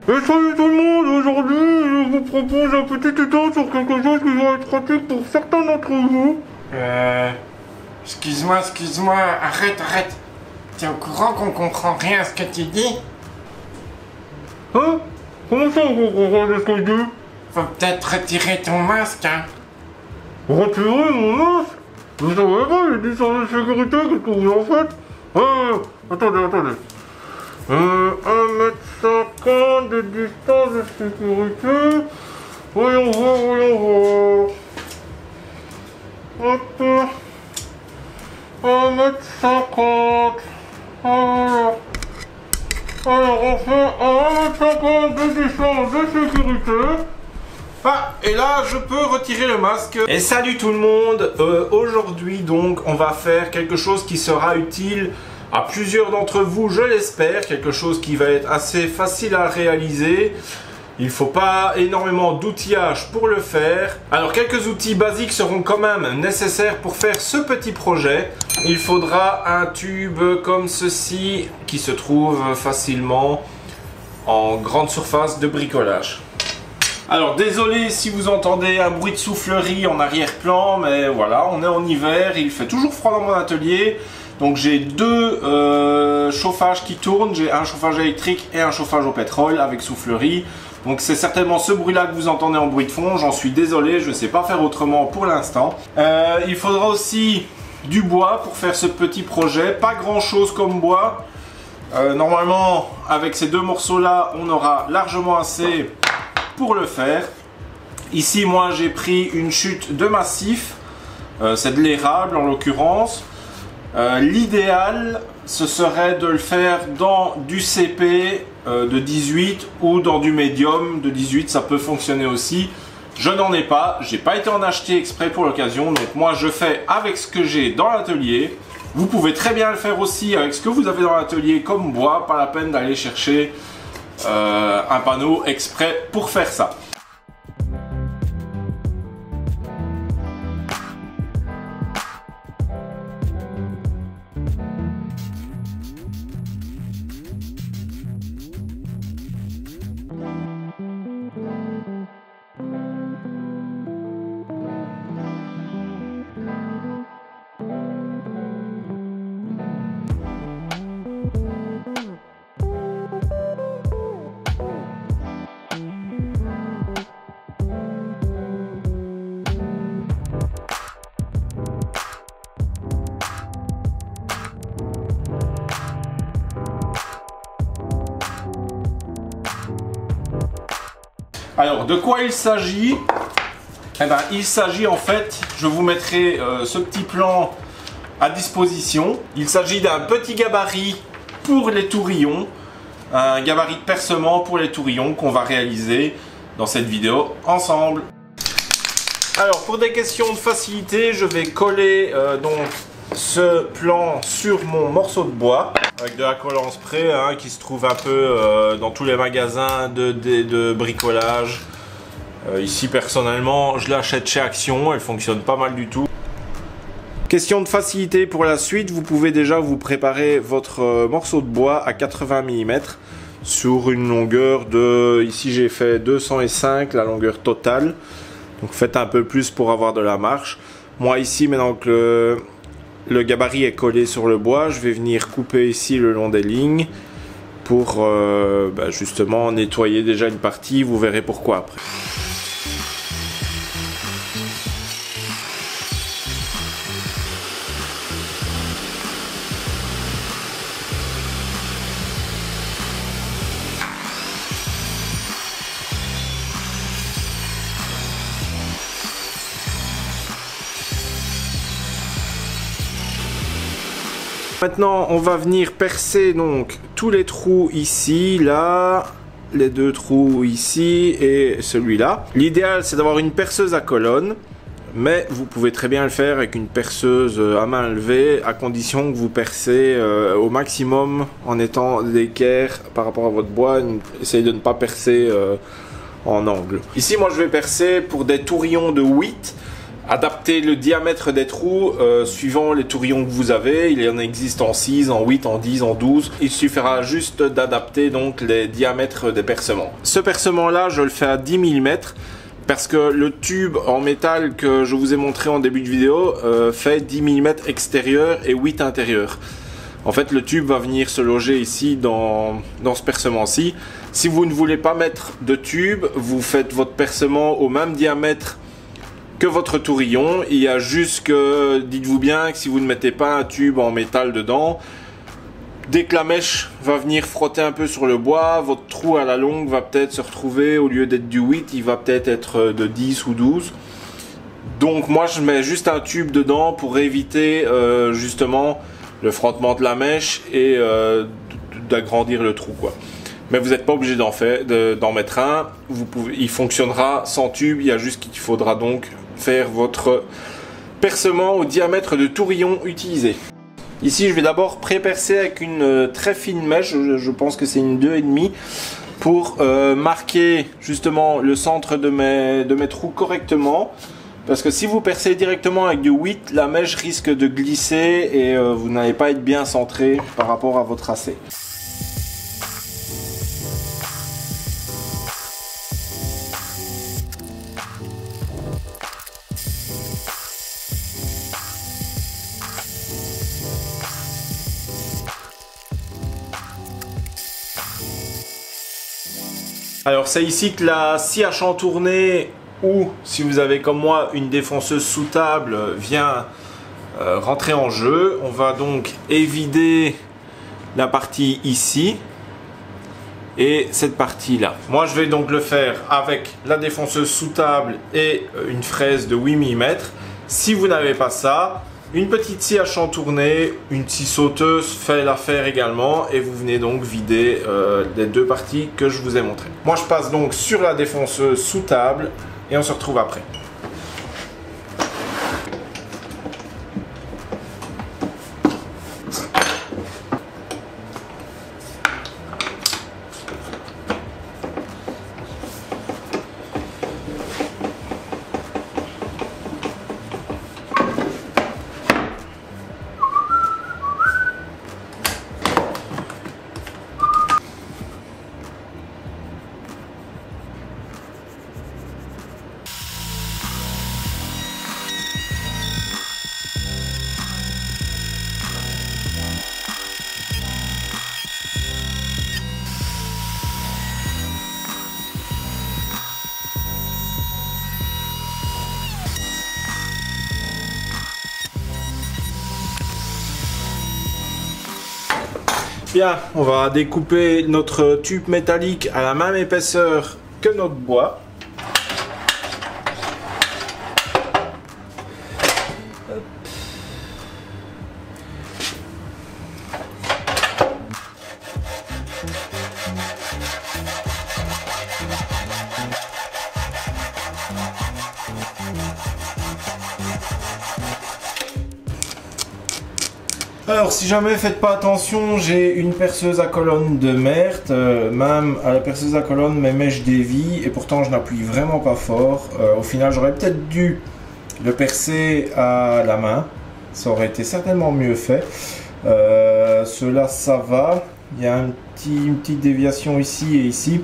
Et salut tout le monde, aujourd'hui je vous propose un petit tuto sur quelque chose qui va être pratique pour certains d'entre vous. Excuse-moi, arrête. T'es au courant qu'on comprend rien à ce que tu dis? Hein? Comment ça on comprend rien de ce que je dis? Faut peut-être retirer ton masque, hein. Retirer mon masque? Vous savez pas, j'ai dit sur la sécurité, qu'est-ce que vous en faites? Attendez. 1m50 de distance de sécurité. Voyons voir. Hop. 1m50. Alors on fait 1m50 de distance de sécurité. Ah, et là je peux retirer le masque. Et salut tout le monde, aujourd'hui donc on va faire quelque chose qui sera utile à plusieurs d'entre vous, je l'espère. Quelque chose qui va être assez facile à réaliser. Il ne faut pas énormément d'outillage pour le faire. Alors quelques outils basiques seront quand même nécessaires pour faire ce petit projet. Il faudra un tube comme ceci qui se trouve facilement en grande surface de bricolage. Alors désolé si vous entendez un bruit de soufflerie en arrière-plan, mais voilà, on est en hiver, il fait toujours froid dans mon atelier. Donc j'ai deux chauffages qui tournent, j'ai un chauffage électrique et un chauffage au pétrole avec soufflerie. Donc c'est certainement ce bruit là que vous entendez en bruit de fond, j'en suis désolé, je ne sais pas faire autrement pour l'instant. Il faudra aussi du bois pour faire ce petit projet, pas grand chose comme bois. Normalement avec ces deux morceaux là on aura largement assez pour le faire. Ici moi j'ai pris une chute de massif, c'est de l'érable en l'occurrence. L'idéal ce serait de le faire dans du CP de 18 ou dans du médium de 18, ça peut fonctionner aussi. Je n'en ai pas, j'ai pas été en acheter exprès pour l'occasion, donc moi je fais avec ce que j'ai dans l'atelier. Vous pouvez très bien le faire aussi avec ce que vous avez dans l'atelier comme bois, pas la peine d'aller chercher un panneau exprès pour faire ça. Alors, de quoi il s'agit? Eh ben, il s'agit en fait, je vous mettrai ce petit plan à disposition. Il s'agit d'un petit gabarit pour les tourillons, un gabarit de percement pour les tourillons qu'on va réaliser dans cette vidéo ensemble. Alors, pour des questions de facilité, je vais coller donc ce plan sur mon morceau de bois avec de la colle en spray qui se trouve un peu dans tous les magasins de bricolage. Ici personnellement je l'achète chez Action, elle fonctionne pas mal du tout. Question de facilité pour la suite, vous pouvez déjà vous préparer votre morceau de bois à 80 mm sur une longueur de, ici j'ai fait 205 la longueur totale, donc faites un peu plus pour avoir de la marche. Moi ici maintenant que le gabarit est collé sur le bois, je vais venir couper ici le long des lignes pour justement nettoyer déjà une partie, vous verrez pourquoi après. Maintenant, on va venir percer donc tous les trous ici, là, les deux trous ici et celui-là. L'idéal, c'est d'avoir une perceuse à colonne, mais vous pouvez très bien le faire avec une perceuse à main levée, à condition que vous percez au maximum en étant d'équerre par rapport à votre bois. Essayez de ne pas percer en angle. Ici, moi, je vais percer pour des tourillons de 8 adapter le diamètre des trous suivant les tourillons que vous avez. Il en existe en 6, en 8, en 10, en 12. Il suffira juste d'adapter donc les diamètres des percements. Ce percement là, je le fais à 10 mm parce que le tube en métal que je vous ai montré en début de vidéo fait 10 mm extérieur et 8 intérieur. En fait, le tube va venir se loger ici dans ce percement-ci. Si vous ne voulez pas mettre de tube, vous faites votre percement au même diamètre que votre tourillon. Il y a juste que, dites-vous bien que si vous ne mettez pas un tube en métal dedans, dès que la mèche va venir frotter un peu sur le bois, votre trou à la longue va peut-être se retrouver, au lieu d'être du 8, il va peut-être être de 10 ou 12. Donc moi je mets juste un tube dedans pour éviter justement le frottement de la mèche et d'agrandir le trou, quoi. Mais vous n'êtes pas obligé d'en mettre un. Il fonctionnera sans tube. Il y a juste qu'il faudra donc faire votre percement au diamètre de tourillon utilisé. Ici, je vais d'abord pré-percer avec une très fine mèche. Je pense que c'est une 2,5 pour marquer justement le centre de mes trous correctement. Parce que si vous percez directement avec du 8, la mèche risque de glisser et vous n'allez pas être bien centré par rapport à votre tracé. Alors c'est ici que la scie à chantourner, ou si vous avez comme moi une défonceuse sous table, vient rentrer en jeu. On va donc évider la partie ici et cette partie là. Moi je vais donc le faire avec la défonceuse sous table et une fraise de 8 mm. Si vous n'avez pas ça, une petite scie à chantourner, une scie sauteuse fait l'affaire également, et vous venez donc vider les deux parties que je vous ai montrées. Moi je passe donc sur la défonceuse sous table et on se retrouve après. Bien, on va découper notre tube métallique à la même épaisseur que notre bois. Alors si jamais faites pas attention, j'ai une perceuse à colonne de merde, même à la perceuse à colonne mes mèches dévient et pourtant je n'appuie vraiment pas fort. Au final j'aurais peut-être dû le percer à la main, ça aurait été certainement mieux fait. Cela ça va, il y a une petite déviation ici et ici.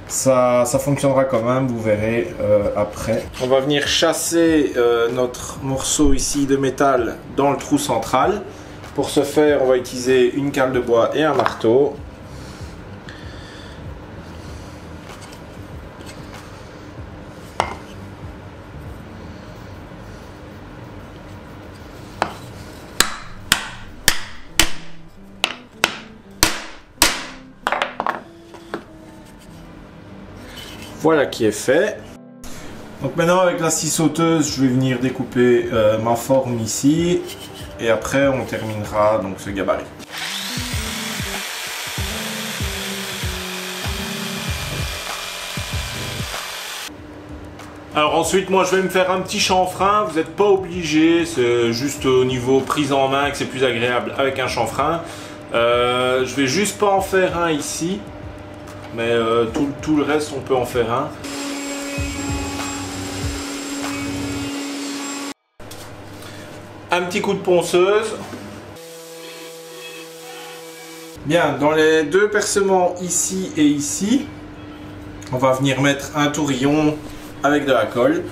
Ça fonctionnera quand même, vous verrez après. On va venir chasser notre morceau ici de métal dans le trou central. Pour ce faire, on va utiliser une cale de bois et un marteau. Voilà qui est fait. Donc maintenant avec la scie sauteuse, je vais venir découper ma forme ici. Et après on terminera donc ce gabarit. Alors ensuite moi je vais me faire un petit chanfrein, vous n'êtes pas obligé, c'est juste au niveau prise en main que c'est plus agréable avec un chanfrein. Je vais juste pas en faire un ici, mais tout le reste on peut en faire un. un petit coup de ponceuse. Bien, dans les deux percements ici et ici, on va venir mettre un tourillon avec de la colle.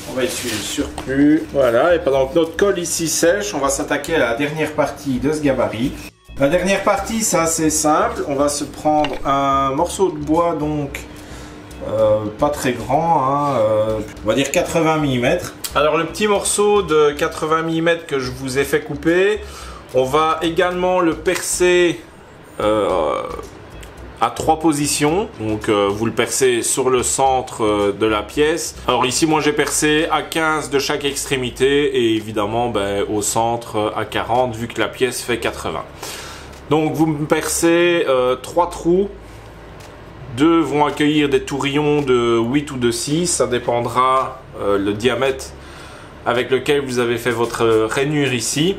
On va essuyer le surplus. Voilà, et pendant que notre colle ici sèche, on va s'attaquer à la dernière partie de ce gabarit. La dernière partie, c'est assez simple. On va se prendre un morceau de bois, donc pas très grand, hein, on va dire 80 mm. Alors le petit morceau de 80 mm que je vous ai fait couper, on va également le percer à 3 positions. Donc vous le percez sur le centre de la pièce. Alors ici moi j'ai percé à 15 de chaque extrémité et évidemment au centre à 40 vu que la pièce fait 80. Donc vous me percez 3 trous. 2 vont accueillir des tourillons de 8 ou de 6, ça dépendra le diamètre avec lequel vous avez fait votre rainure ici.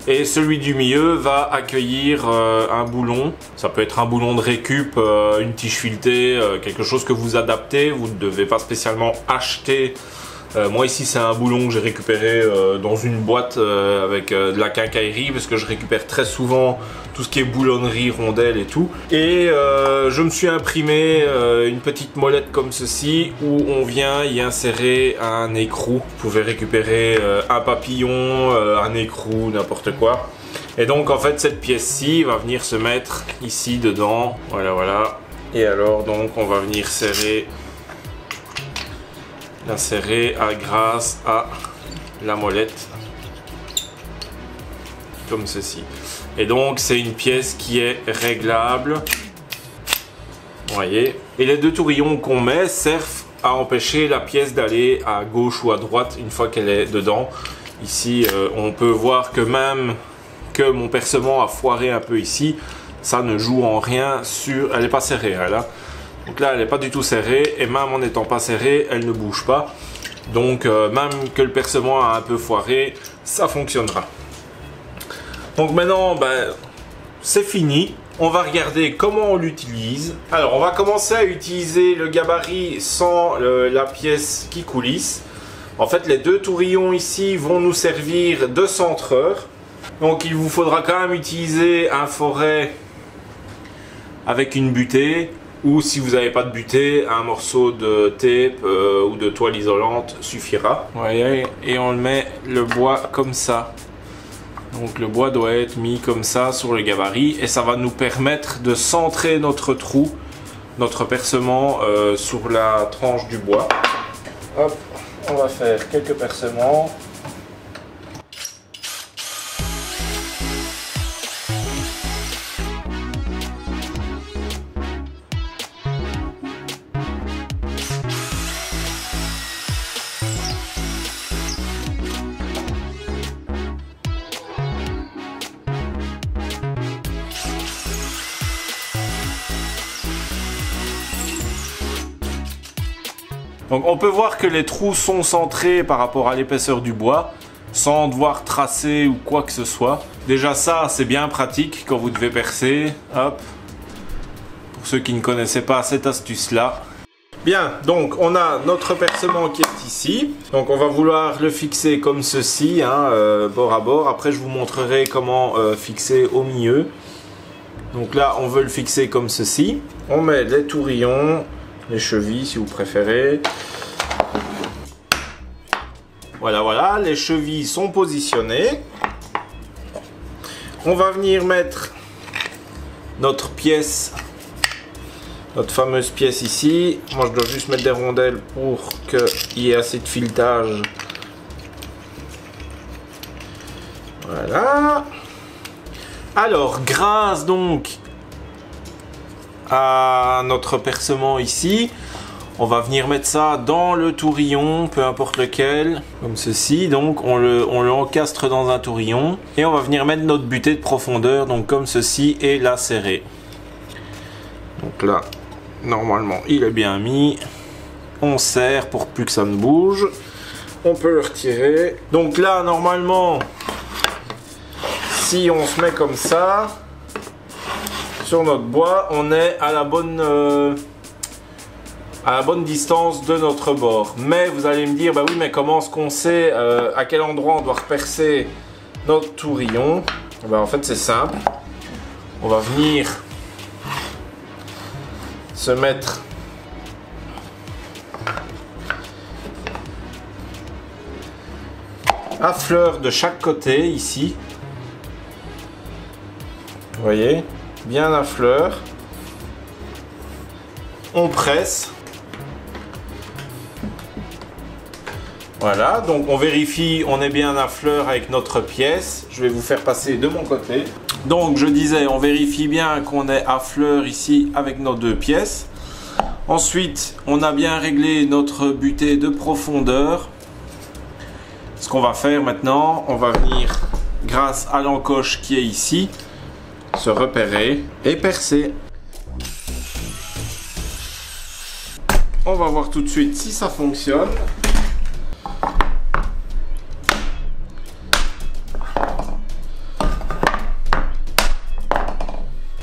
Et celui du milieu va accueillir un boulon, ça peut être un boulon de récup, une tige filetée, quelque chose que vous adaptez, vous ne devez pas spécialement acheter. Moi ici c'est un boulon que j'ai récupéré dans une boîte avec de la quincaillerie parce que je récupère très souvent tout ce qui est boulonnerie, rondelles et tout. Et je me suis imprimé une petite molette comme ceci où on vient y insérer un écrou. Vous pouvez récupérer un papillon, un écrou, n'importe quoi. Et donc en fait cette pièce-ci va venir se mettre ici dedans. Voilà, voilà. Et alors donc on va venir serrer, l'insérer grâce à la molette comme ceci. Et donc c'est une pièce qui est réglable, vous voyez. Et les 2 tourillons qu'on met servent à empêcher la pièce d'aller à gauche ou à droite une fois qu'elle est dedans. Ici on peut voir que même que mon percement a foiré un peu ici, ça ne joue en rien sur... Elle n'est pas serrée elle, hein. Donc là elle n'est pas du tout serrée et même en n'étant pas serrée elle ne bouge pas. Donc même que le percement a un peu foiré, ça fonctionnera. Donc maintenant c'est fini. On va regarder comment on l'utilise. Alors on va commencer à utiliser le gabarit sans la pièce qui coulisse. En fait les 2 tourillons ici vont nous servir de centreur. Donc il vous faudra quand même utiliser un foret avec une butée. Ou si vous n'avez pas de butée, un morceau de tape ou de toile isolante suffira. Vous voyez, et on le met le bois comme ça. Donc le bois doit être mis comme ça sur le gabarit et ça va nous permettre de centrer notre trou, notre percement sur la tranche du bois. Hop, on va faire quelques percements. Donc on peut voir que les trous sont centrés par rapport à l'épaisseur du bois, sans devoir tracer ou quoi que ce soit. Déjà ça, c'est bien pratique quand vous devez percer. Hop. Pour ceux qui ne connaissaient pas cette astuce-là. Bien, donc on a notre percement qui est ici. Donc on va vouloir le fixer comme ceci, hein, bord à bord. Après je vous montrerai comment fixer au milieu. Donc là on veut le fixer comme ceci. On met les tourillons, les chevilles si vous préférez. Voilà, voilà, les chevilles sont positionnées. On va venir mettre notre pièce, notre fameuse pièce ici. Moi je dois juste mettre des rondelles pour qu'il y ait assez de filetage. Voilà. Alors grâce donc à notre percement ici, on va venir mettre ça dans le tourillon, peu importe lequel, comme ceci. Donc on le encastre dans un tourillon et on va venir mettre notre butée de profondeur, donc comme ceci, et la serrer. Donc là, normalement, il est bien mis. On serre pour plus que ça ne bouge. On peut le retirer. Donc là, normalement, si on se met comme ça sur notre bois, on est à la bonne à la bonne distance de notre bord. Mais vous allez me dire, bah oui, mais comment est-ce qu'on sait à quel endroit on doit repercer notre tourillon? Ben, en fait, c'est simple. On va venir se mettre à fleur de chaque côté ici. Vous voyez, bien à fleur. On presse. Voilà, donc on vérifie, on est bien à fleur avec notre pièce. Je vais vous faire passer de mon côté. Donc je disais, on vérifie bien qu'on est à fleur ici avec nos deux pièces. Ensuite, on a bien réglé notre butée de profondeur. Ce qu'on va faire maintenant, on va venir, grâce à l'encoche qui est ici, se repérer et percer. On va voir tout de suite si ça fonctionne.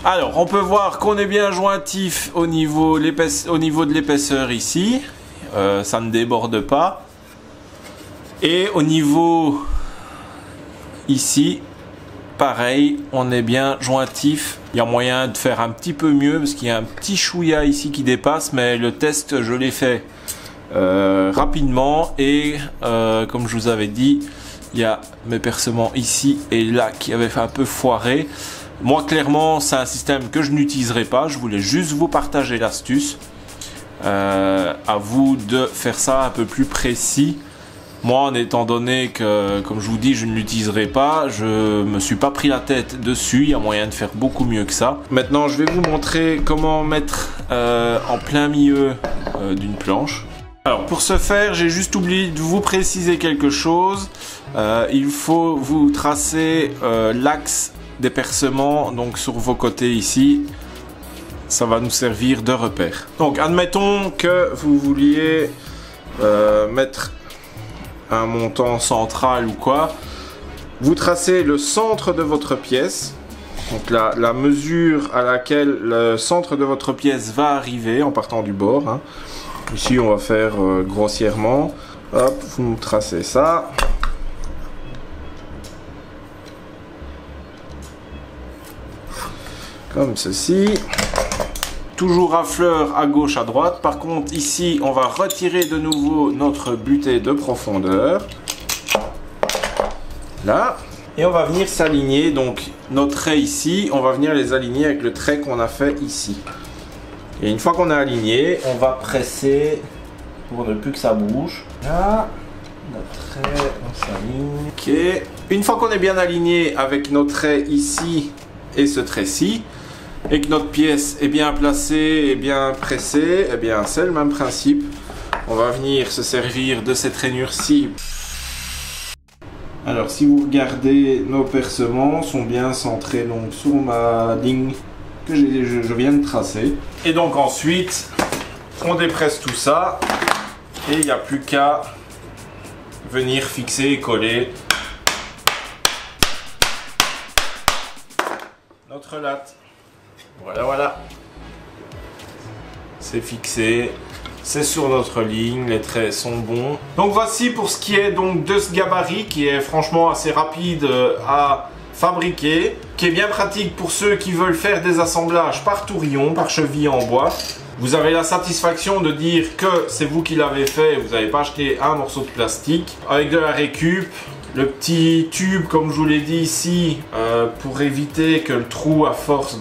Alors, on peut voir qu'on est bien jointif au niveau de l'épaisseur ici. Ça ne déborde pas. Et au niveau ici, pareil, on est bien jointif. Il y a moyen de faire un petit peu mieux parce qu'il y a un petit chouïa ici qui dépasse, mais le test, je l'ai fait rapidement. Et comme je vous avais dit, il y a mes percements ici et là qui avaient fait un peu foirer. Moi, clairement, c'est un système que je n'utiliserai pas. Je voulais juste vous partager l'astuce. À vous de faire ça un peu plus précis. Moi, en étant donné que, comme je vous dis, je ne l'utiliserai pas, je me suis pas pris la tête dessus. Il y a moyen de faire beaucoup mieux que ça. Maintenant, je vais vous montrer comment mettre en plein milieu d'une planche. Alors, pour ce faire, j'ai juste oublié de vous préciser quelque chose. Il faut vous tracer l'axe des percements, donc sur vos côtés ici. Ça va nous servir de repère. Donc, admettons que vous vouliez mettre un montant central ou quoi. Vous tracez le centre de votre pièce, donc la mesure à laquelle le centre de votre pièce va arriver en partant du bord, hein. Ici on va faire grossièrement. Hop, vous tracez ça. Comme ceci. Toujours à fleur à gauche, à droite. Par contre, ici, on va retirer de nouveau notre butée de profondeur. Là. Et on va venir s'aligner. Donc, nos traits ici, on va venir les aligner avec le trait qu'on a fait ici. Et une fois qu'on a aligné, on va presser pour ne plus que ça bouge. Là, notre trait, on s'aligne. Ok. Une fois qu'on est bien aligné avec nos traits ici et ce trait-ci, et que notre pièce est bien placée et bien pressée, eh bien c'est le même principe. On va venir se servir de cette rainure-ci. Alors si vous regardez, nos percements sont bien centrés donc sur ma ligne que je viens de tracer. Et donc ensuite, on dépresse tout ça et il n'y a plus qu'à venir fixer et coller notre latte. Voilà, voilà. C'est fixé. C'est sur notre ligne. Les traits sont bons. Donc voici pour ce qui est donc de ce gabarit qui est franchement assez rapide à fabriquer. Qui est bien pratique pour ceux qui veulent faire des assemblages par tourillon, par cheville en bois. Vous avez la satisfaction de dire que c'est vous qui l'avez fait. Vous n'avez pas acheté un morceau de plastique. Avec de la récup. Le petit tube, comme je vous l'ai dit ici, pour éviter que le trou à force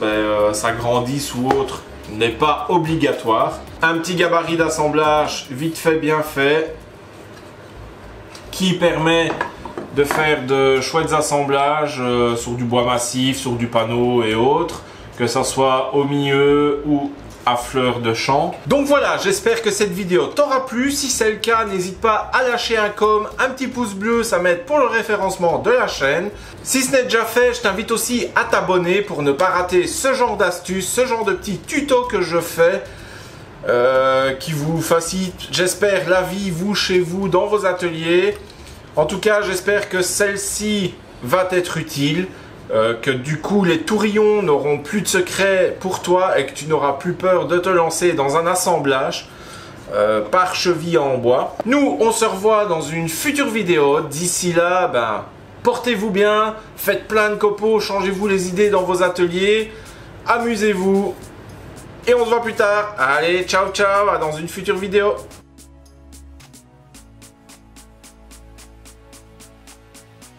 s'agrandisse ou autre, n'est pas obligatoire. Un petit gabarit d'assemblage vite fait, bien fait, qui permet de faire de chouettes assemblages sur du bois massif, sur du panneau et autres, que ce soit au milieu ou à fleur de champ. Donc voilà, j'espère que cette vidéo t'aura plu. Si c'est le cas, n'hésite pas à lâcher un un petit pouce bleu, ça m'aide pour le référencement de la chaîne. Si ce n'est déjà fait, je t'invite aussi à t'abonner pour ne pas rater ce genre d'astuces, ce genre de petits tutos que je fais qui vous facilitent, j'espère, la vie, vous, chez vous, dans vos ateliers. En tout cas, j'espère que celle-ci va t'être utile. Que du coup les tourillons n'auront plus de secrets pour toi et que tu n'auras plus peur de te lancer dans un assemblage. par cheville en bois. Nous, on se revoit dans une future vidéo. D'ici là, ben, portez-vous bien, faites plein de copeaux, changez-vous les idées dans vos ateliers, amusez-vous. Et on se voit plus tard. Allez, ciao ciao, à dans une future vidéo.